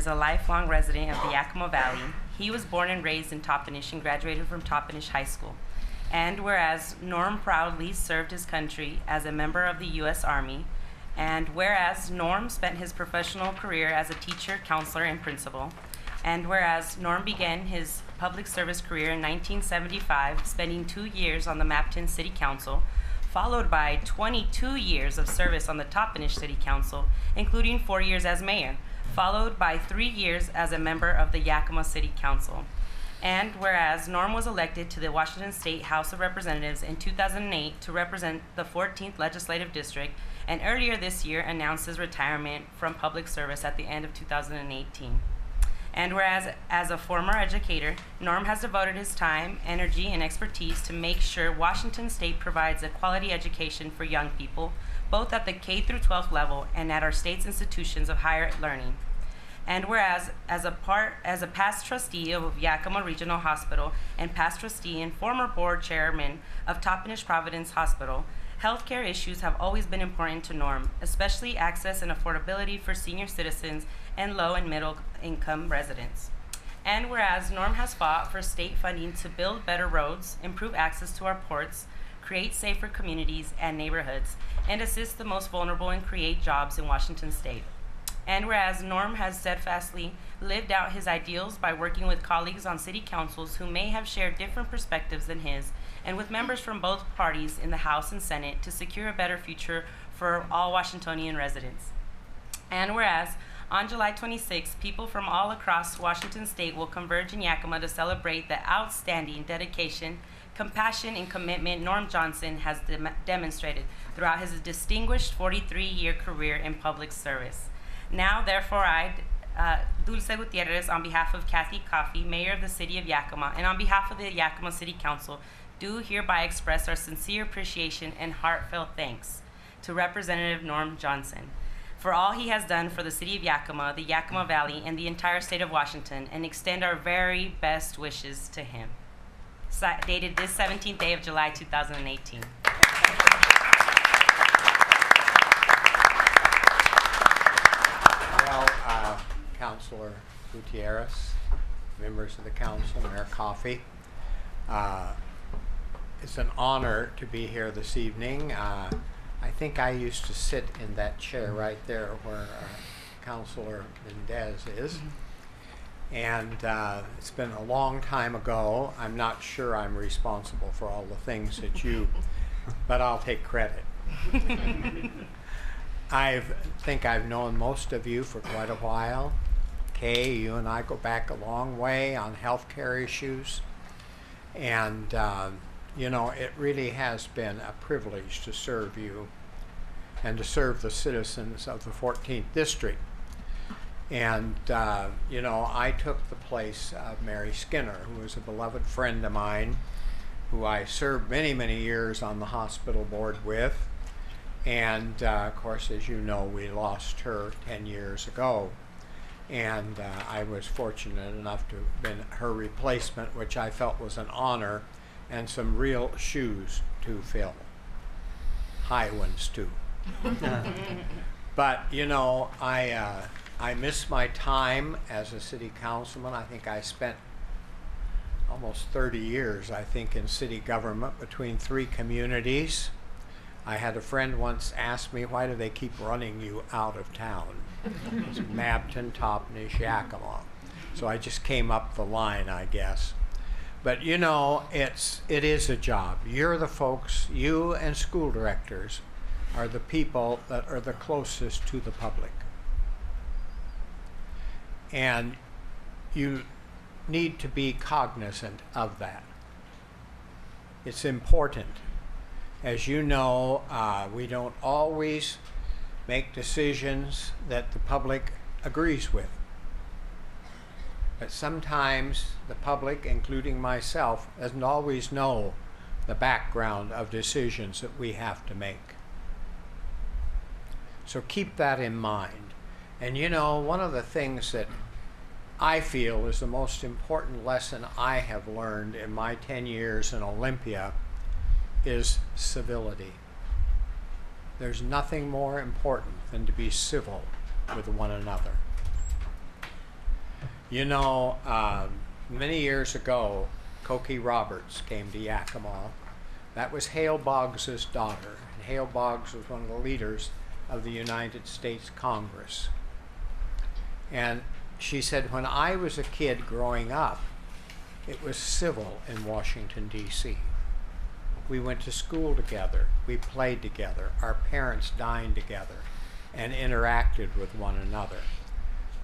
is a lifelong resident of the Yakima Valley. He was born and raised in Toppenish and graduated from Toppenish High School. And whereas Norm proudly served his country as a member of the U.S. Army, and whereas Norm spent his professional career as a teacher, counselor, and principal, and whereas Norm began his public service career in 1975, spending 2 years on the Mapton City Council, followed by 22 years of service on the Toppenish City Council, including 4 years as mayor, followed by 3 years as a member of the Yakima City Council. And whereas Norm was elected to the Washington State House of Representatives in 2008 to represent the 14th Legislative District, and earlier this year announced his retirement from public service at the end of 2018. And whereas, as a former educator, Norm has devoted his time, energy, and expertise to make sure Washington State provides a quality education for young people, both at the K through 12th level and at our state's institutions of higher learning. And whereas, as a past trustee of Yakima Regional Hospital and past trustee and former board chairman of Toppenish Providence Hospital, healthcare issues have always been important to Norm, especially access and affordability for senior citizens and low and middle income residents. And whereas Norm has fought for state funding to build better roads, improve access to our ports, create safer communities and neighborhoods, and assist the most vulnerable and create jobs in Washington State. And whereas Norm has steadfastly lived out his ideals by working with colleagues on city councils who may have shared different perspectives than his, and with members from both parties in the House and Senate to secure a better future for all Washingtonian residents. And whereas on July 26, people from all across Washington State will converge in Yakima to celebrate the outstanding dedication, compassion, and commitment Norm Johnson has demonstrated throughout his distinguished 43-year career in public service. Now, therefore, I, Dulce Gutierrez, on behalf of Kathy Coffey, Mayor of the City of Yakima, and on behalf of the Yakima City Council, do hereby express our sincere appreciation and heartfelt thanks to Representative Norm Johnson for all he has done for the City of Yakima, the Yakima Valley, and the entire state of Washington, and extend our very best wishes to him. Dated this 17th day of July, 2018. Councilor Gutierrez, members of the council, Mayor Coffey. It's an honor to be here this evening. I think I used to sit in that chair right there where Councilor Mendez is. And it's been a long time ago. I'm not sure I'm responsible for all the things that you, but I'll take credit. I think I've known most of you for quite a while. Kay, you and I go back a long way on healthcare issues. And, you know, it really has been a privilege to serve you and to serve the citizens of the 14th District. And, you know, I took the place of Mary Skinner, who was a beloved friend of mine, who I served many, many years on the hospital board with. And, of course, as you know, we lost her 10 years ago. And I was fortunate enough to have been her replacement, which I felt was an honor and some real shoes to fill. High ones, too. But, you know, I miss my time as a city councilman. I think I spent almost 30 years, I think, in city government between 3 communities. I had a friend once ask me, why do they keep running you out of town? It's Mapton, Toppenish, Yakima. So I just came up the line, I guess. But you know, it is a job. You're the folks, you and school directors are the people that are the closest to the public. And you need to be cognizant of that. It's important. As you know, we don't always make decisions that the public agrees with. But sometimes the public, including myself, doesn't always know the background of decisions that we have to make. So keep that in mind. And you know, one of the things that I feel is the most important lesson I have learned in my 10 years in Olympia is civility. There's nothing more important than to be civil with one another. You know, many years ago, Cokie Roberts came to Yakima. That was Hale Boggs's daughter. And Hale Boggs was one of the leaders of the United States Congress. And she said, when I was a kid growing up, it was civil in Washington, D.C. We went to school together. We played together. Our parents dined together and interacted with one another.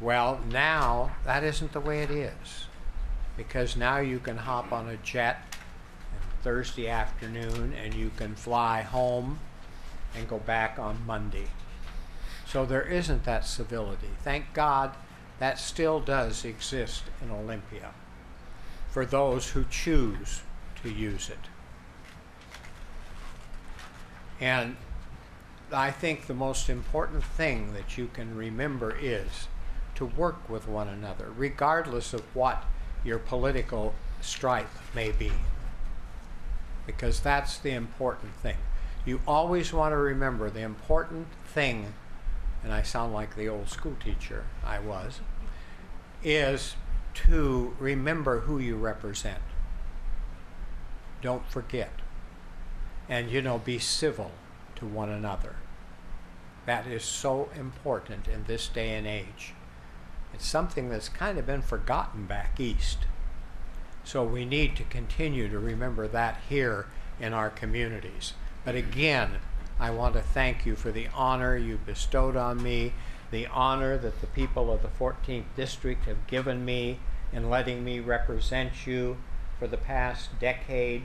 Well, now that isn't the way it is, because now you can hop on a jet Thursday afternoon and you can fly home and go back on Monday. So there isn't that civility. Thank God that still does exist in Olympia for those who choose to use it. And I think the most important thing that you can remember is to work with one another, regardless of what your political stripe may be, because that's the important thing. You always want to remember the important thing, and I sound like the old school teacher I was, is to remember who you represent. Don't forget. And, you know, be civil to one another. That is so important in this day and age. It's something that's kind of been forgotten back east. So we need to continue to remember that here in our communities. But again, I want to thank you for the honor you bestowed on me, the honor that the people of the 14th District have given me in letting me represent you for the past decade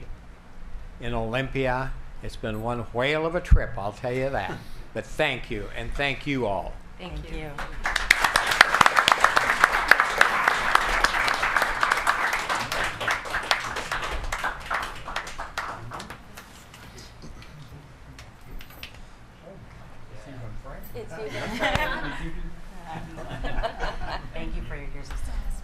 in Olympia. It's been one whale of a trip, I'll tell you that. But thank you, and thank you all. Thank you. Thank you for your years of service.